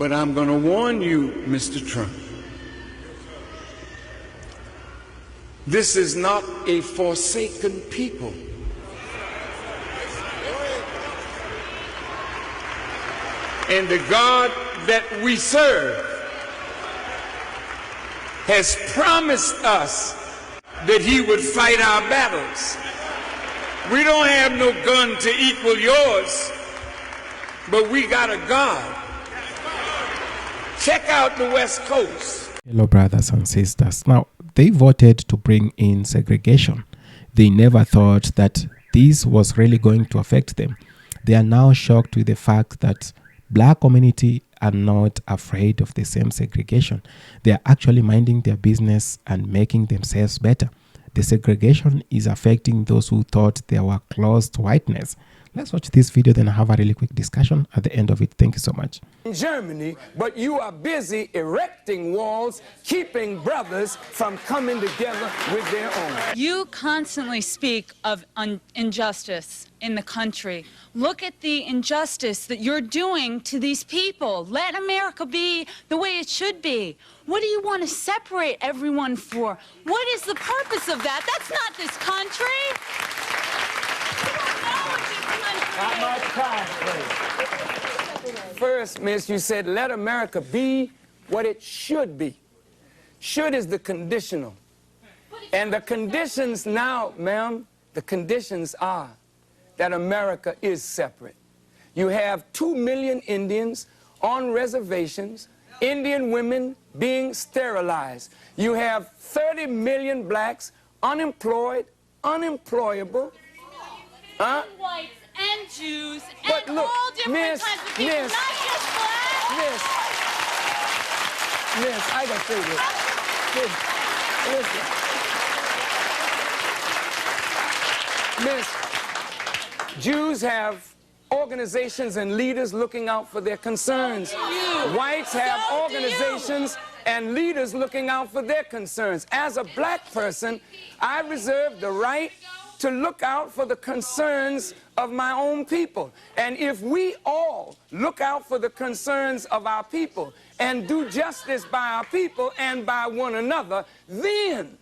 But I'm going to warn you, Mr. Trump. This is not a forsaken people. And the God that we serve has promised us that he would fight our battles. We don't have no gun to equal yours, but we got a God. Check out the West Coast. Hello, brothers and sisters. Now, they voted to bring in segregation. They never thought that this was really going to affect them. They are now shocked with the fact that black community are not afraid of the same segregation. They are actually minding their business and making themselves better. The segregation is affecting those who thought they were closed whiteness. Let's watch this video, then have a really quick discussion at the end of it. Thank you so much. In Germany, but you are busy erecting walls, keeping brothers from coming together with their own. You constantly speak of injustice in the country. Look at the injustice that you're doing to these people. Let America be the way it should be. What do you want to separate everyone for? What is the purpose of that? That's not this country. Not much time, please. First, miss, you said, let America be what it should be. Should is the conditional. And the conditions now, ma'am, the conditions are that America is separate. You have 2 million Indians on reservations, Indian women being sterilized. You have 30 million blacks unemployed, unemployable. Whites and Jews But and look, all different miss, kinds of people, miss, not just black. Miss, I gotta say this. Miss, Jews have organizations and leaders looking out for their concerns. Whites have organizations and leaders looking out for their concerns. As a black person, I reserve the right to look out for the concerns of my own people. And if we all look out for the concerns of our people and do justice by our people and by one another, then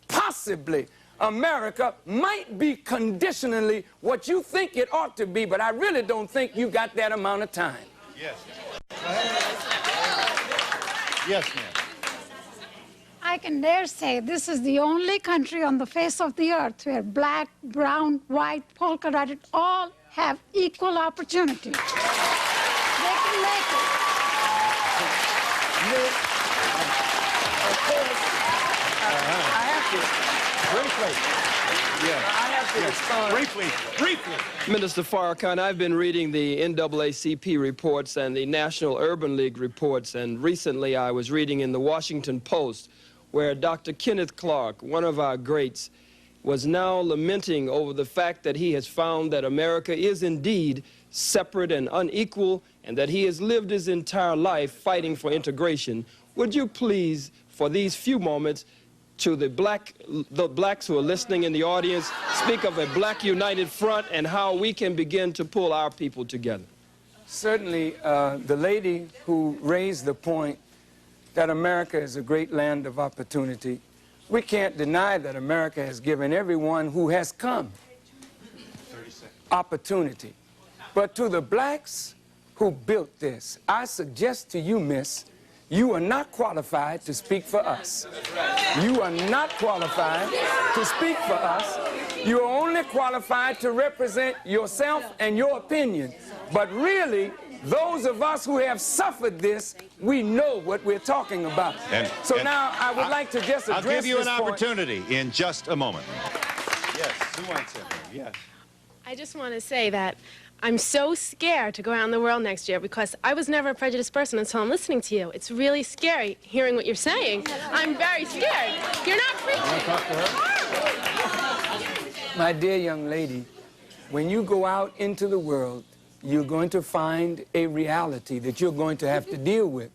possibly America might be conditionally what you think it ought to be, but I really don't think you got that amount of time. Yes. Yes, ma'am. I can dare say this is the only country on the face of the earth where black, brown, white, polka-dotted all have equal opportunity. They can make it. Of course, I have to respond. Briefly. Minister Farrakhan, I've been reading the NAACP reports and the National Urban League reports, and recently I was reading in the Washington Post where Dr. Kenneth Clark, one of our greats, was now lamenting over the fact that he has found that America is indeed separate and unequal, and that he has lived his entire life fighting for integration. Would you please, for these few moments, to the blacks who are listening in the audience, speak of a black united front and how we can begin to pull our people together? Certainly, the lady who raised the point that America is a great land of opportunity, we can't deny that America has given everyone who has come opportunity. But to the blacks who built this, I suggest to you, miss, you are not qualified to speak for us. You are not qualified to speak for us. You are only qualified to represent yourself and your opinion. But really, those of us who have suffered this, we know what we're talking about. So now I would like to just address this point. I'll give you an opportunity in just a moment. Yes, who wants it? Yes. I just want to say that I'm so scared to go out in the world next year because I was never a prejudiced person until I'm listening to you. It's really scary hearing what you're saying. I'm very scared. You're not preaching. My dear young lady, when you go out into the world, you're going to find a reality that you're going to have to deal with.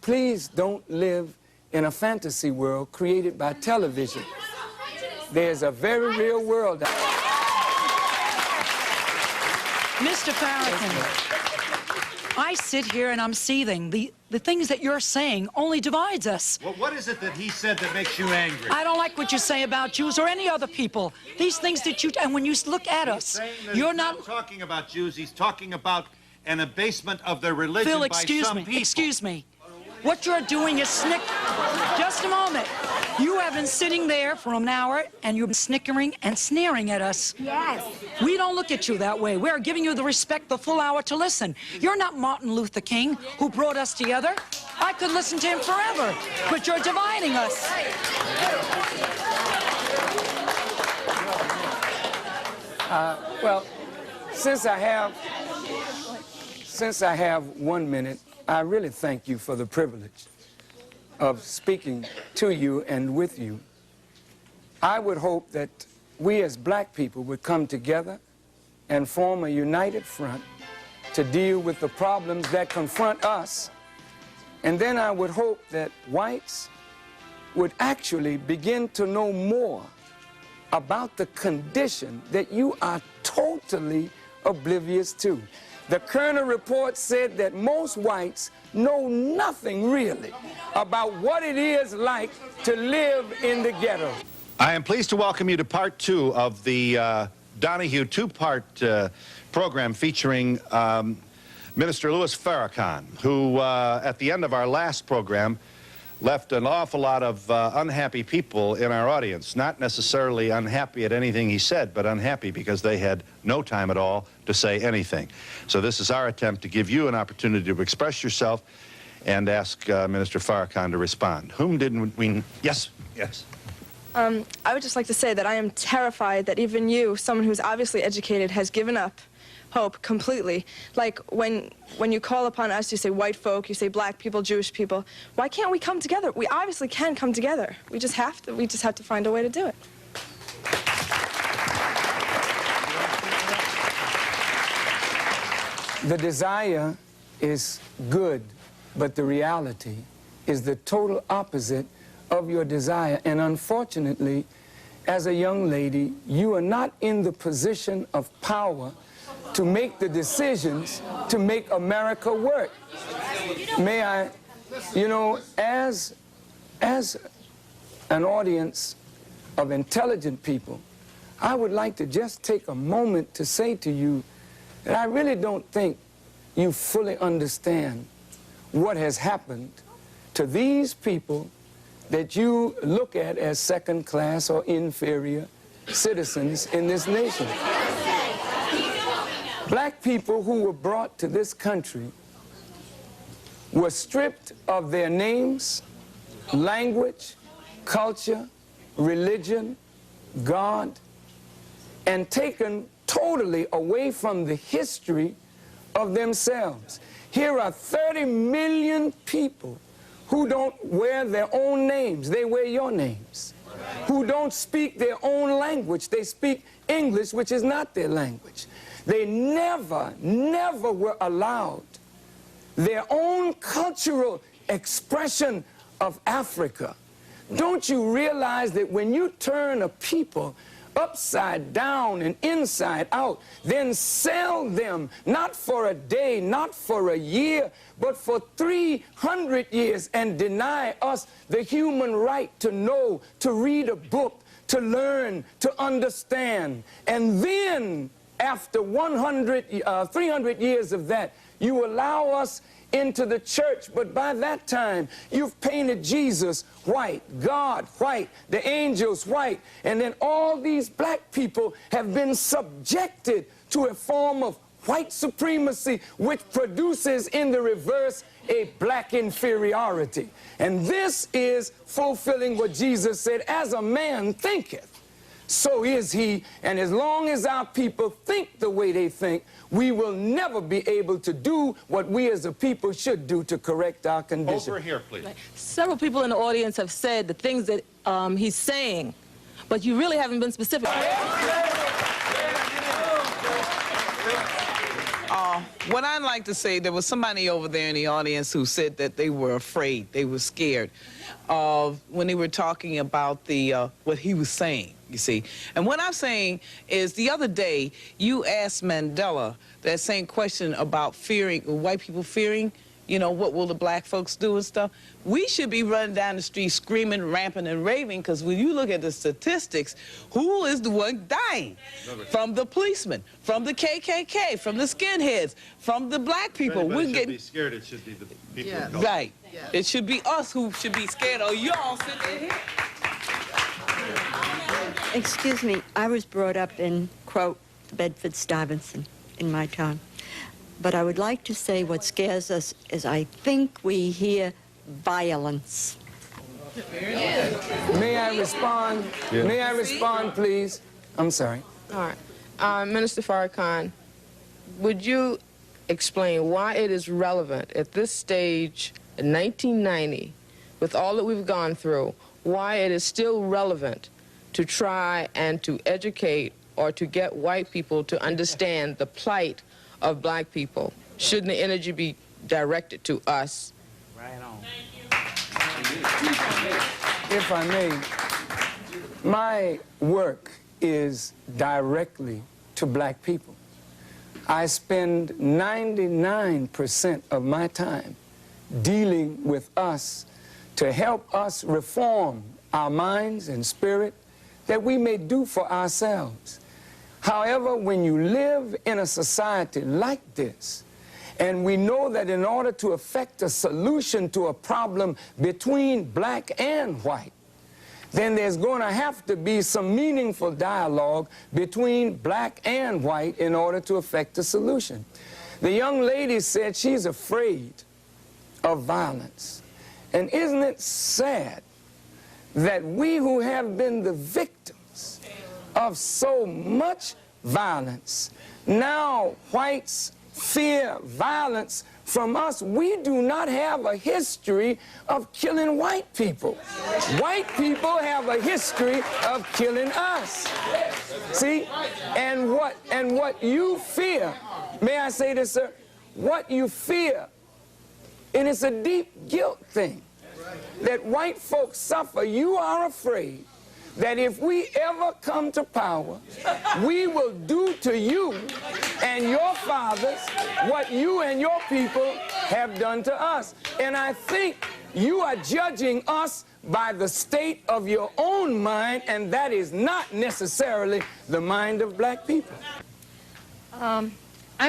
Please don't live in a fantasy world created by television. There's a very real world out there. Mr. Farrakhan, I sit here and I'm seething. The things that you're saying only divides us. Well, what is it that he said that makes you angry? I don't like what you say about Jews or any other people. These things that you... And when you look at us, you're not talking about Jews. He's talking about an abasement of their religion Phil, by excuse some me. people. Excuse me. What you're doing is Just a moment. You have been sitting there for an hour, and you've been snickering and sneering at us. Yes. We don't look at you that way. We're giving you the respect the full hour to listen. You're not Martin Luther King, who brought us together. I could listen to him forever, but you're dividing us. Well, since I have 1 minute, I really thank you for the privilege of speaking to you and with you. I would hope that we as black people would come together and form a united front to deal with the problems that confront us. And then I would hope that whites would actually begin to know more about the condition that you are totally oblivious to. The Kerner report said that most whites know nothing really about what it is like to live in the ghetto. I am pleased to welcome you to part 2 of the Donahue two-part program featuring Minister Louis Farrakhan, who at the end of our last program left an awful lot of unhappy people in our audience, not necessarily unhappy at anything he said, but unhappy because they had no time at all to say anything. So this is our attempt to give you an opportunity to express yourself and ask Minister Farrakhan to respond. Whom didn't we... Yes, yes. I would just like to say that I am terrified that even you, someone who's obviously educated, has given up hope completely. Like when you call upon us, you say white folk, you say black people, Jewish people. Why can't we come together? We obviously can come together. We just have to find a way to do it. The desire is good, but the reality is the total opposite of your desire. And unfortunately, as a young lady, you are not in the position of power to make the decisions to make America work. May I, you know, as an audience of intelligent people, I would like to just take a moment to say to you that I really don't think you fully understand what has happened to these people that you look at as second class or inferior citizens in this nation. Black people who were brought to this country were stripped of their names, language, culture, religion, God, and taken totally away from the history of themselves. Here are 30 million people who don't wear their own names, they wear your names. Who don't speak their own language, they speak English, which is not their language. They never were allowed their own cultural expression of Africa. Don't you realize that when you turn a people upside down and inside out, then sell them not for a day, not for a year, but for 300 years and deny us the human right to know, to read a book, to learn, to understand. And then after 300 years of that, you allow us into the church, but by that time, you've painted Jesus white, God white, the angels white, and then all these black people have been subjected to a form of white supremacy, which produces in the reverse a black inferiority. And this is fulfilling what Jesus said, as a man thinketh, so is he. And as long as our people think the way they think, we will never be able to do what we as a people should do to correct our condition. Over here, please. Several people in the audience have said the things that he's saying, but you really haven't been specific. what I'd like to say, there was somebody over there in the audience who said that they were afraid, they were scared of when they were talking about the what he was saying, you see. And what I'm saying is the other day you asked Mandela that same question about fearing, white people fearing, you know, what will the black folks do and stuff. We should be running down the street screaming, ramping, and raving, because when you look at the statistics, who is the one dying? From the policemen, from the KKK, from the skinheads, from the black people. We're getting be scared. It should be the people. Yeah. Right. Yeah. It should be us who should be scared, or y'all sitting here. Excuse me, I was brought up in, quote, Bedford-Stuyvesant in my town. But I would like to say what scares us is I think we hear violence. May I respond? Yeah. May I respond, please? I'm sorry. All right. Minister Farrakhan, would you explain why it is relevant at this stage in 1990, with all that we've gone through, why it is still relevant to try and to educate or to get white people to understand the plight of black people? Shouldn't the energy be directed to us? Right on. If I may, my work is directly to black people. I spend 99% of my time dealing with us to help us reform our minds and spirit that we may do for ourselves. However, when you live in a society like this, and we know that in order to effect a solution to a problem between black and white, then there's going to have to be some meaningful dialogue between black and white in order to effect a solution. The young lady said she's afraid of violence. And isn't it sad that we who have been the victims of so much violence, now whites fear violence from us? We do not have a history of killing white people. White people have a history of killing us. See? And what you fear, may I say this, sir? What you fear, and it's a deep guilt thing, that white folks suffer. You are afraid that if we ever come to power, we will do to you and your fathers what you and your people have done to us. And I think you are judging us by the state of your own mind, and that is not necessarily the mind of black people. I'm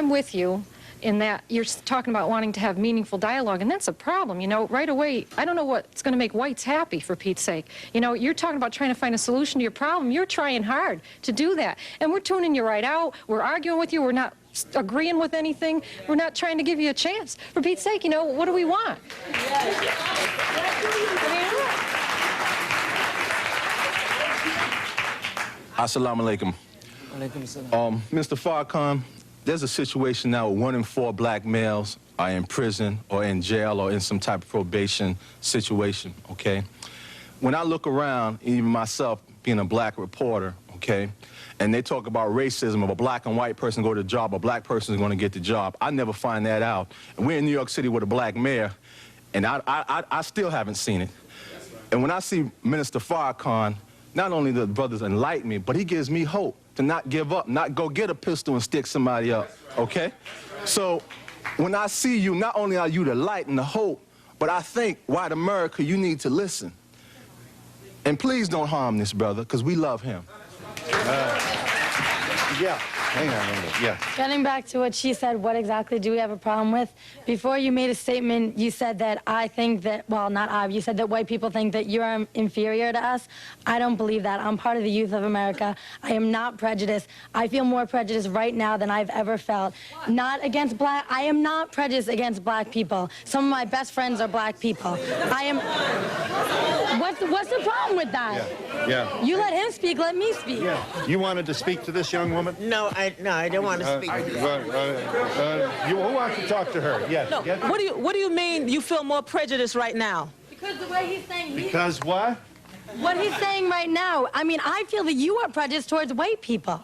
with you in that you're talking about wanting to have meaningful dialogue, and that's a problem. You know, right away, I don't know what's going to make whites happy, for Pete's sake. You know, you're talking about trying to find a solution to your problem. You're trying hard to do that, and we're tuning you right out. We're arguing with you. We're not agreeing with anything. We're not trying to give you a chance. For Pete's sake, you know, what do we want? Assalamu alaikum. Mr. Farrakhan, there's a situation now where 1 in 4 black males are in prison or in jail or in some type of probation situation, okay? When I look around, even myself being a black reporter, okay, and they talk about racism, of a black and white person go to the job, a black person is going to get the job, I never find that out. And we're in New York City with a black mayor, and I still haven't seen it. And when I see Minister Farrakhan, not only the brothers enlighten me, but he gives me hope to not give up, not go get a pistol and stick somebody up, okay? So when I see you, not only are you the light and the hope, but I think, white America, you need to listen. And please don't harm this brother, because we love him. Yeah, hang on a minute, yeah. Getting back to what she said, what exactly do we have a problem with? Before you made a statement, you said that I think that, well, not I, you said that white people think that you're inferior to us. I don't believe that. I'm part of the youth of America. I am not prejudiced. I feel more prejudiced right now than I've ever felt. Not against black, I am not prejudiced against black people. Some of my best friends are black people. I am, what's the problem with that? Yeah. You let him speak, let me speak. Yeah. You wanted to speak to this young woman? No, I don't want to speak. Who wants to talk to her? Yes. No, yes. What do you mean you feel more prejudice right now? Because the way he's saying... Because what? What he's saying right now, I mean, I feel that you are prejudiced towards white people.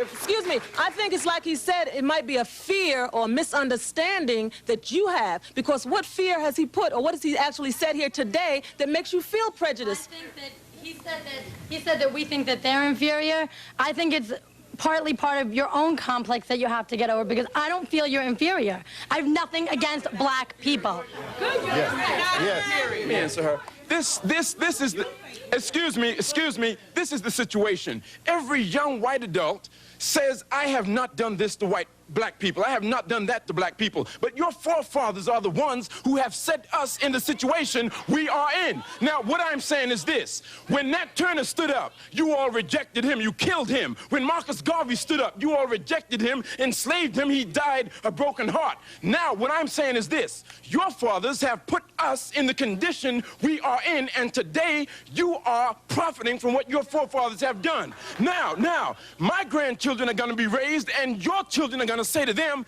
Excuse me. I think it's like he said, it might be a fear or misunderstanding that you have, because what fear has he put, or what has he actually said here today that makes you feel prejudiced? I think that he said that we think that they're inferior. I think it's partly part of your own complex that you have to get over, because I don't feel you're inferior. I have nothing against black people. Yes. Let me answer her. This is the, excuse me, this is the situation. Every young white adult says, I have not done this to black people. I have not done that to black people. But your forefathers are the ones who have set us in the situation we are in. Now, what I'm saying is this. When Nat Turner stood up, you all rejected him. You killed him. When Marcus Garvey stood up, you all rejected him, enslaved him. He died a broken heart. Now, what I'm saying is this. Your fathers have put us in the condition we are in, and today you are profiting from what your forefathers have done. Now, my grandchildren are going to be raised, and your children are going to say to them,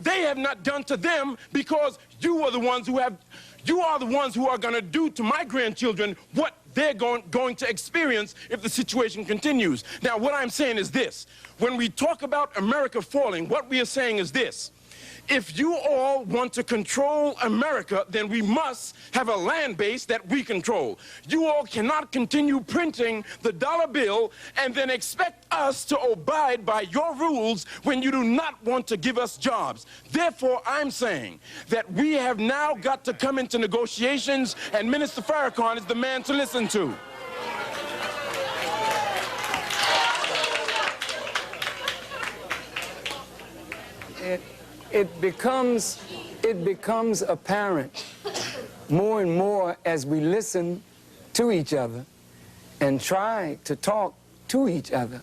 they have not done to them, because you are the ones who are going to do to my grandchildren what they're going to experience if the situation continues. Now, what I'm saying is this. When we talk about America falling, what we are saying is this. If you all want to control America, then we must have a land base that we control. You all cannot continue printing the dollar bill and then expect us to abide by your rules when you do not want to give us jobs. Therefore, I'm saying that we have now got to come into negotiations, and Minister Farrakhan is the man to listen to. It becomes apparent more and more as we listen to each other and try to talk to each other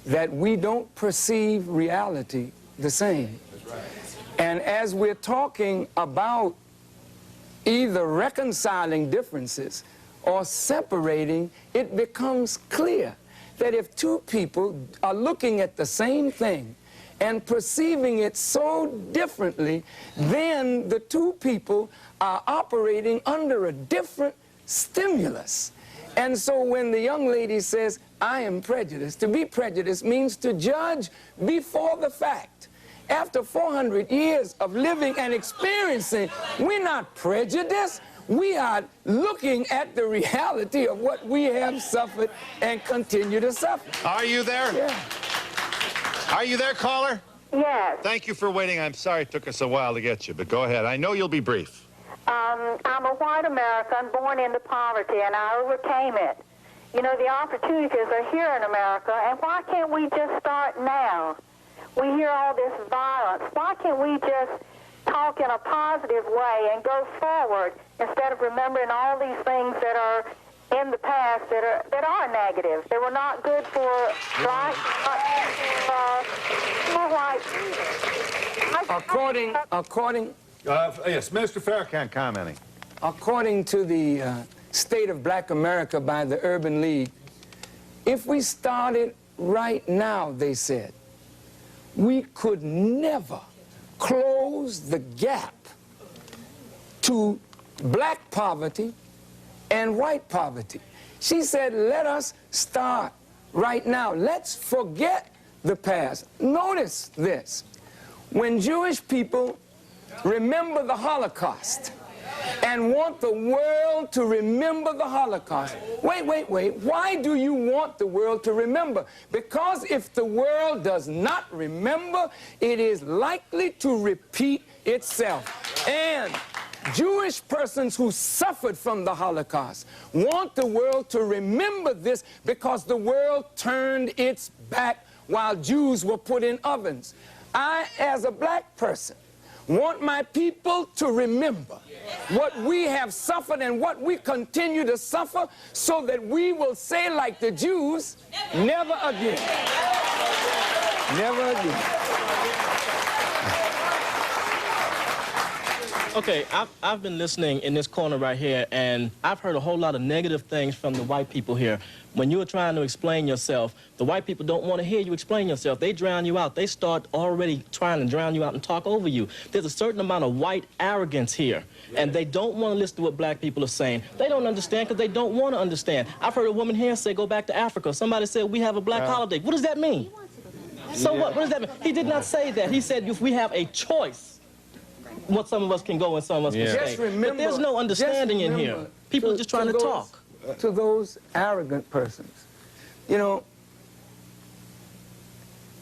that we don't perceive reality the same. And as we're talking about either reconciling differences or separating, it becomes clear that if two people are looking at the same thing and perceiving it so differently, then the two people are operating under a different stimulus. And so when the young lady says, I am prejudiced, to be prejudiced means to judge before the fact. After 400 years of living and experiencing, we're not prejudiced. We are looking at the reality of what we have suffered and continue to suffer. Are you there? Yeah. Are you there, caller? Yes. Thank you for waiting. I'm sorry it took us a while to get you, but go ahead. I know you'll be brief. I'm a white American born into poverty, and I overcame it. You know, the opportunities are here in America, and why can't we just start now? We hear all this violence. Why can't we just talk in a positive way and go forward instead of remembering all these things that are in the past that are negative? They were not good for black, for white. Yes, Minister Farrakhan commenting. According to the State of Black America by the Urban League, if we started right now, they said, we could never close the gap to black poverty and white poverty. She said, let us start right now. Let's forget the past. Notice this. When Jewish people remember the Holocaust and want the world to remember the Holocaust. Wait. Why do you want the world to remember? Because if the world does not remember, it is likely to repeat itself. And Jewish persons who suffered from the Holocaust want the world to remember this because the world turned its back while Jews were put in ovens. I, as a black person, want my people to remember what we have suffered and what we continue to suffer so that we will say like the Jews, never again. Never again. Okay, I've been listening in this corner right here, and I've heard a whole lot of negative things from the white people here. When you are trying to explain yourself, the white people don't want to hear you explain yourself. They drown you out. They start already trying to drown you out and talk over you. There's a certain amount of white arrogance here, and they don't want to listen to what black people are saying. They don't understand because they don't want to understand. I've heard a woman here say, go back to Africa. Somebody said, we have a black holiday. What does that mean? So what? What does that mean? He did not say that. He said, if we have a choice, what some of us can go and some of us can stay. But there's no understanding in here. People are just trying to talk. To those arrogant persons, you know,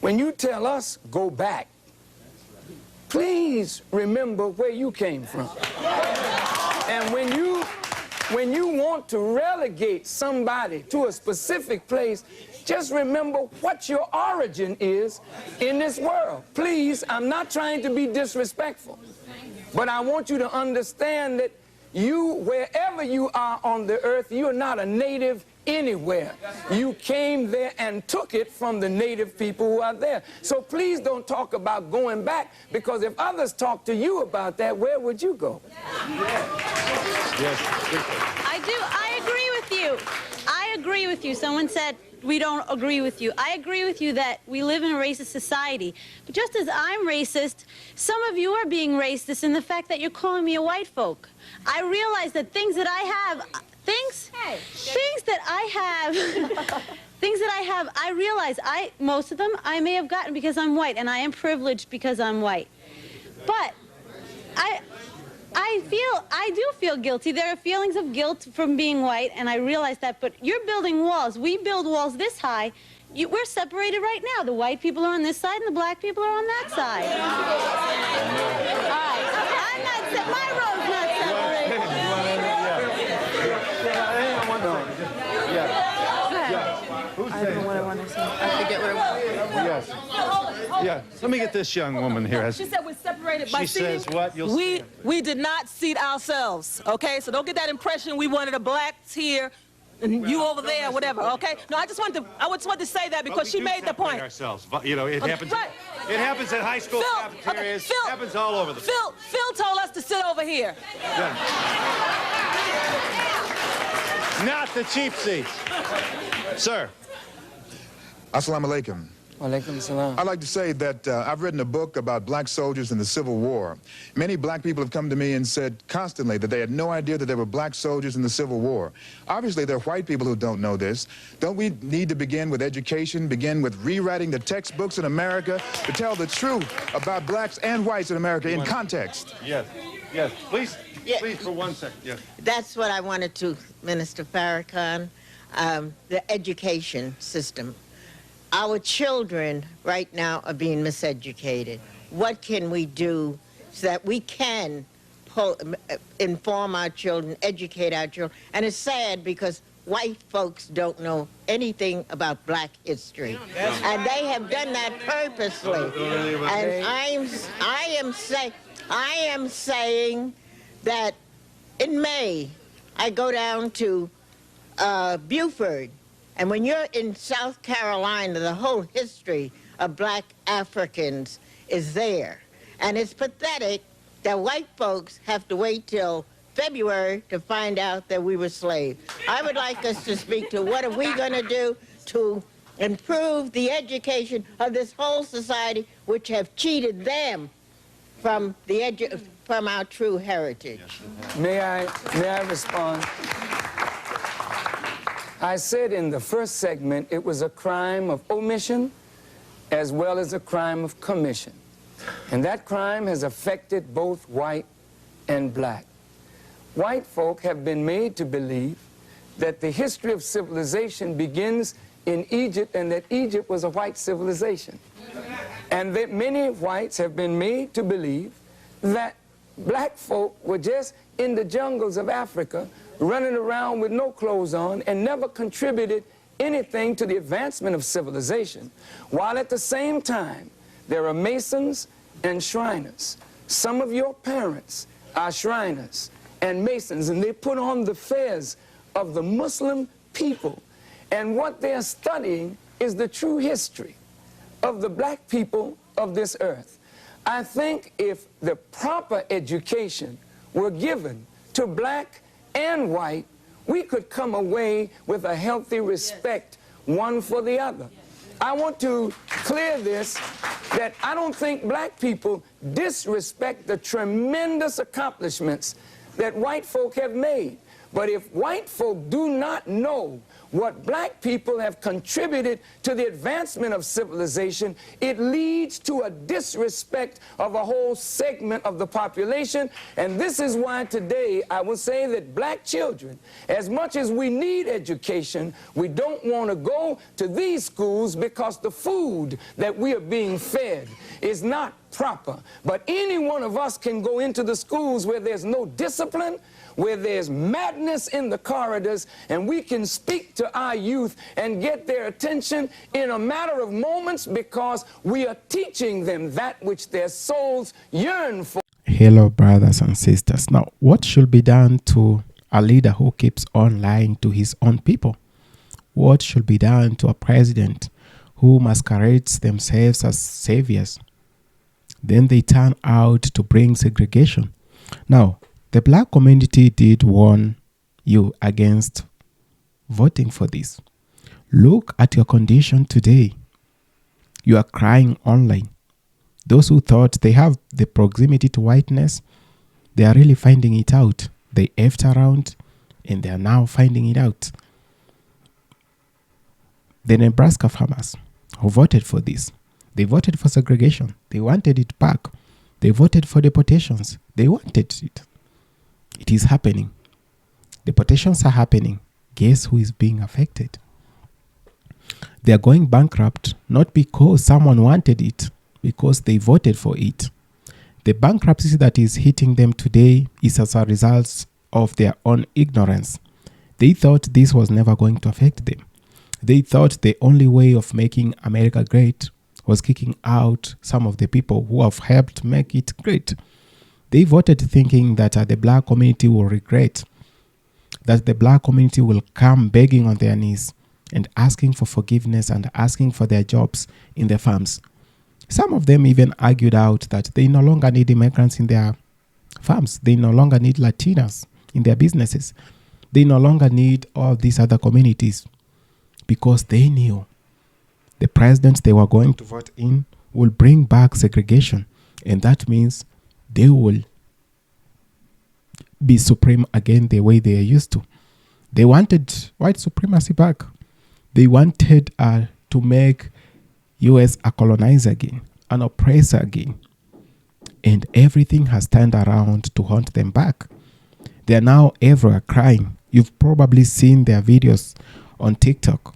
when you tell us go back, please remember where you came from. And when you want to relegate somebody to a specific place, just remember what your origin is in this world. Please, I'm not trying to be disrespectful, but I want you to understand that you, wherever you are on the earth, you're not a native anywhere. You came there and took it from the native people who are there. So please don't talk about going back, because if others talk to you about that, where would you go? I agree with you. I agree with you. Someone said, we don't agree with you. I agree with you that we live in a racist society. But just as I'm racist, some of you are being racist in the fact that you're calling me a white folk. I realize that things that I have, things that I have, I realize most of them I may have gotten because I'm white, and I am privileged because I'm white. But I do feel guilty. There are feelings of guilt from being white, and I realize that, but you're building walls. We build walls this high. We're separated right now. The white people are on this side, and the black people are on that side. All right. I'm not, my road's not separated. I don't know what I want to say. I forget what I want to say. Yes. Let me get this young woman here. She said we're separated by seating. She says what? You'll see. We did not seat ourselves, okay? So don't get that impression we wanted the blacks here and you over there, whatever, okay? No, I just wanted to say that because she made the point. Ourselves. You know, it happens. Right. It happens at high school cafeterias. It happens all over the place. Phil told us to sit over here. Yeah. Not the cheap seats. Sir. Assalamu alaikum. Walaikum salam. I'd like to say that I've written a book about black soldiers in the Civil War. Many black people have come to me and said constantly that they had no idea that there were black soldiers in the Civil War. Obviously, there are white people who don't know this. Don't we need to begin with education, begin with rewriting the textbooks in America to tell the truth about blacks and whites in America in context? Yes. Yes. Please, please, for 1 second. Yes. That's what I wanted to, Minister Farrakhan, the education system. Our children right now are being miseducated. What can we do so that we can inform our children, educate our children? And it's sad because white folks don't know anything about black history. And they have done that purposely. And I am saying that in May, I go down to Beaufort. And when you're in South Carolina, the whole history of black Africans is there. And it's pathetic that white folks have to wait till February to find out that we were slaves. I would like us to speak to what are we going to do to improve the education of this whole society, which have cheated them from our true heritage. May I respond? I said in the first segment it was a crime of omission as well as a crime of commission. And that crime has affected both white and black. White folk have been made to believe that the history of civilization begins in Egypt and that Egypt was a white civilization. And that many whites have been made to believe that black folk were just in the jungles of Africa running around with no clothes on and never contributed anything to the advancement of civilization, while at the same time there are masons and shriners. Some of your parents are shriners and masons, and they put on the fez of the Muslim people, and what they're studying is the true history of the black people of this earth. I think if the proper education were given to black and white, we could come away with a healthy respect one for the other. I want to clear this, that I don't think black people disrespect the tremendous accomplishments that white folk have made. But if white folk do not know what black people have contributed to the advancement of civilization, it leads to a disrespect of a whole segment of the population. And this is why today I will say that black children, as much as we need education, we don't want to go to these schools because the food that we are being fed is not proper. But any one of us can go into the schools where there's no discipline, where there's madness in the corridors, and we can speak to our youth and get their attention in a matter of moments because we are teaching them that which their souls yearn for. Hello, brothers and sisters. Now, what should be done to a leader who keeps on lying to his own people? What should be done to a president who masquerades themselves as saviors? Then they turn out to bring segregation. Now, the black community did warn you against voting for this. Look at your condition today. You are crying online. Those who thought they have the proximity to whiteness, they are really finding it out. They effed around and they are now finding it out. The Nebraska farmers who voted for this, they voted for segregation. They wanted it back. They voted for deportations. They wanted it. It is happening. Deportations are happening. Guess who is being affected? They are going bankrupt, not because someone wanted it, because they voted for it. The bankruptcy that is hitting them today is as a result of their own ignorance. They thought this was never going to affect them. They thought the only way of making America great was kicking out some of the people who have helped make it great. They voted thinking that the black community will regret, that the black community will come begging on their knees and asking for forgiveness and asking for their jobs in the farms. Some of them even argued out that they no longer need immigrants in their farms. They no longer need Latinas in their businesses. They no longer need all these other communities because they knew the president they were going to vote in will bring back segregation. And that means they will be supreme again the way they are used to. They wanted white supremacy back. They wanted to make U.S. a colonizer again, an oppressor again. And everything has turned around to haunt them back. They are now everywhere crying. You've probably seen their videos on TikTok,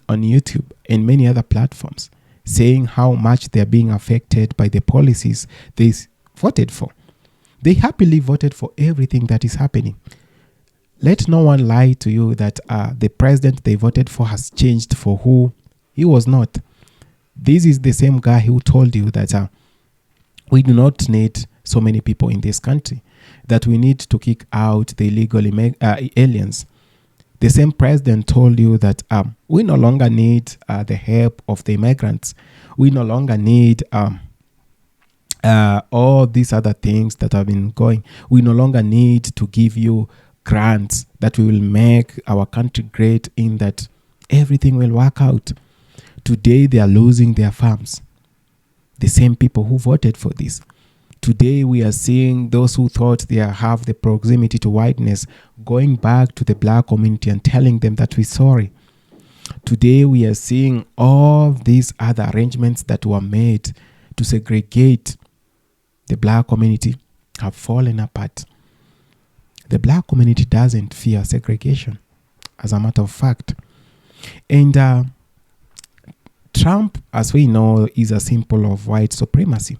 on YouTube, and many other platforms saying how much they're being affected by the policies they voted for. They happily voted for everything that is happening. Let no one lie to you that the president they voted for has changed for who he was not. This is the same guy who told you that we do not need so many people in this country, that we need to kick out the illegal aliens. The same president told you that we no longer need the help of the immigrants. We no longer need all these other things that have been going. We no longer need to give you grants that will make our country great, in that everything will work out. Today they are losing their farms. The same people who voted for this. Today we are seeing those who thought they have the proximity to whiteness going back to the black community and telling them that we're sorry. Today we are seeing all these other arrangements that were made to segregate the black community have fallen apart. The black community doesn't fear segregation, as a matter of fact. And Trump, as we know, is a symbol of white supremacy.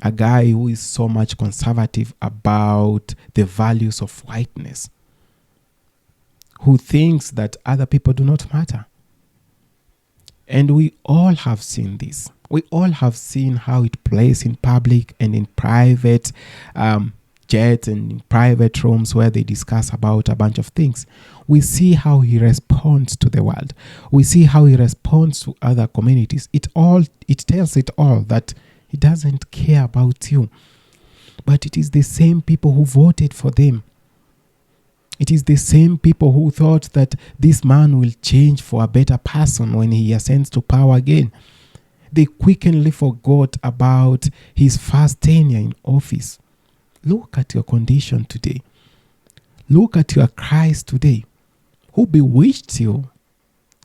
A guy who is so much conservative about the values of whiteness, who thinks that other people do not matter. And we all have seen this. We all have seen how it plays in public and in private jets and in private rooms where they discuss about a bunch of things. We see how he responds to the world. We see how he responds to other communities. It tells it all that He doesn't care about you. But it is the same people who voted for them. It is the same people who thought that this man will change for a better person when he ascends to power again. They quickly forgot about his first tenure in office. Look at your condition today. Look at your cries today. Who bewitched you?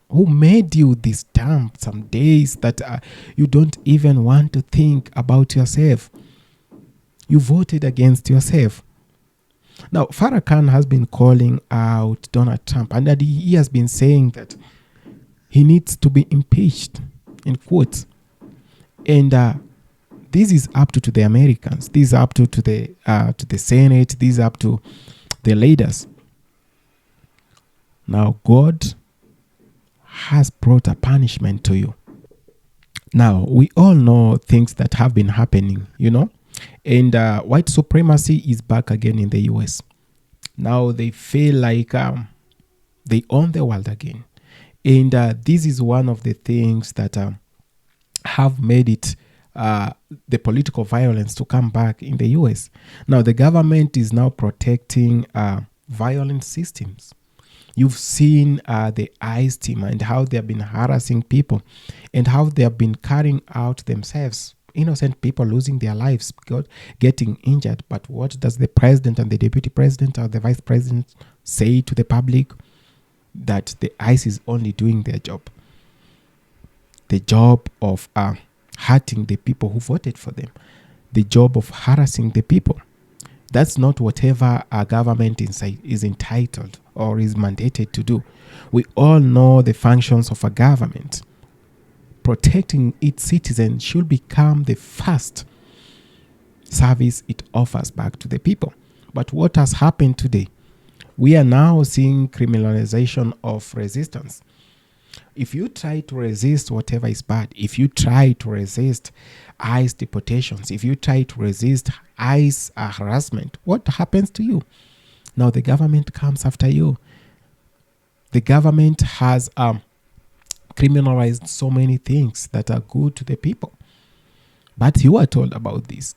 Who made you this dumb some days that you don't even want to think about yourself? You voted against yourself. Now, Farrakhan has been calling out Donald Trump, and that he has been saying that he needs to be impeached, in quotes. And this is up to the Americans. This is up to the Senate. This is up to the leaders. Now, God has brought a punishment to you. Now, we all know things that have been happening, and white supremacy is back again in the US. Now they feel like they own the world again. And this is one of the things that have made it the political violence to come back in the US. Now the government is now protecting violent systems. You've seen the ICE team and how they have been harassing people and how they have been carrying out themselves. Innocent people losing their lives, getting injured. But what does the president and the deputy president or the vice president say to the public? That the ICE is only doing their job. The job of hurting the people who voted for them. The job of harassing the people. That's not whatever our government is entitled or is mandated to do. We all know the functions of a government. Protecting its citizens should become the first service it offers back to the people. But what has happened today? We are now seeing criminalization of resistance. If you try to resist whatever is bad, if you try to resist ICE deportations, if you try to resist ICE harassment, what happens to you? Now the government comes after you. The government has criminalized so many things that are good to the people. But you are told about this.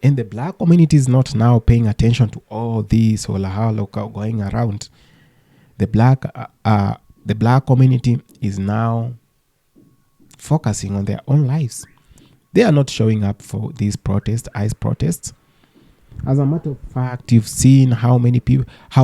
And the black community is not now paying attention to all this hola going around. The black community is now focusing on their own lives. They are not showing up for these protests, ICE protests. As a matter of fact, you've seen how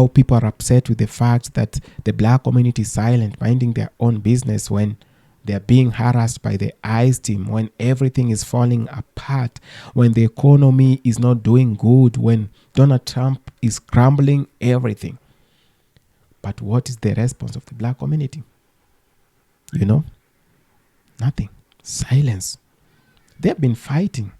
people are upset with the fact that the black community is silent, minding their own business when they're being harassed by the ICE team, when everything is falling apart, when the economy is not doing good, when Donald Trump is crumbling everything. But what is the response of the black community? Nothing. Silence. They've been fighting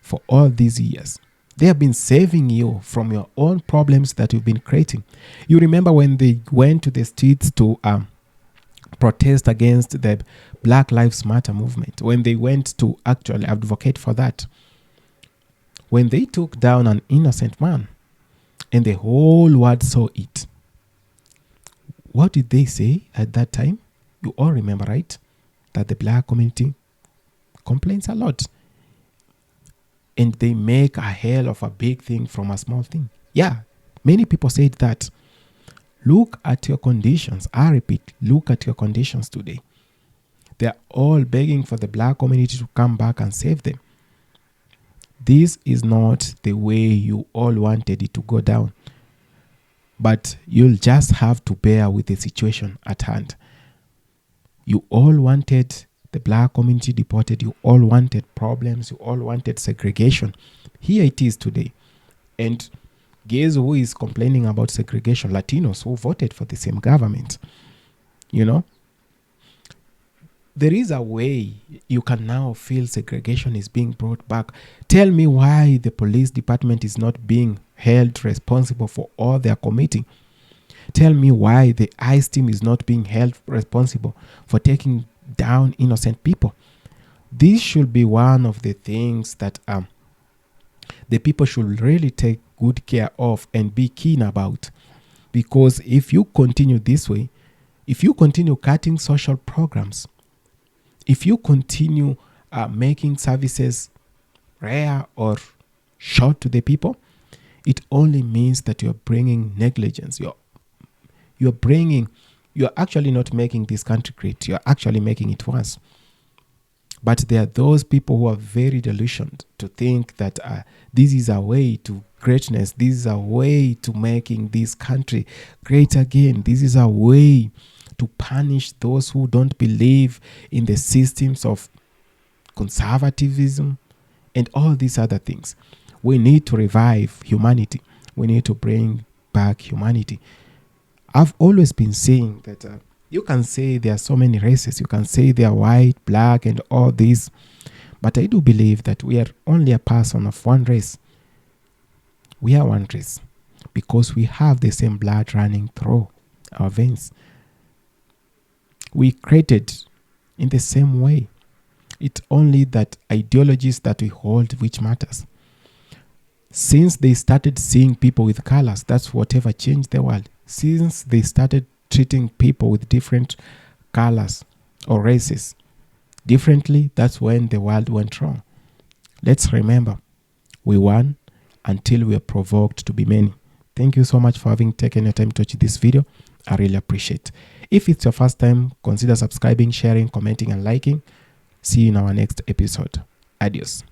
for all these years. They have been saving you from your own problems that you've been creating. You remember when they went to the streets to protest against the Black Lives Matter movement, when they went to actually advocate for that, when they took down an innocent man and the whole world saw it, what did they say at that time? You all remember, right? That the black community complains a lot. And they make a hell of a big thing from a small thing. Yeah, many people said that. Look at your conditions. I repeat, look at your conditions today. They're all begging for the black community to come back and save them. This is not the way you all wanted it to go down. But you'll just have to bear with the situation at hand. You all wanted the black community deported. You all wanted problems. You all wanted segregation. Here it is today. And guess who is complaining about segregation? Latinos who voted for the same government. There is a way you can now feel segregation is being brought back. Tell me why the police department is not being held responsible for all they are committing. Tell me why the ICE team is not being held responsible for taking down innocent people. This should be one of the things that the people should really take good care of and be keen about. Because if you continue this way, if you continue cutting social programs, if you continue making services rare or short to the people, it only means that you're bringing negligence. You're actually not making this country great. You're actually making it worse. But there are those people who are very delusioned to think that this is a way to greatness. This is a way to making this country great again. This is a way to punish those who don't believe in the systems of conservatism and all these other things. We need to revive humanity. We need to bring back humanity. I've always been saying that you can say there are so many races. You can say they are white, black, and all this. But I do believe that we are only a person of one race. We are one race because we have the same blood running through our veins. We created in the same way. It's only that ideologies that we hold which matters. Since they started seeing people with colors, that's whatever changed the world. Since they started treating people with different colors or races differently, that's when the world went wrong. Let's remember, we won until we are provoked to be many. Thank you so much for having taken your time to watch this video. I really appreciate it. If it's your first time, consider subscribing, sharing, commenting, and liking. See you in our next episode. Adios.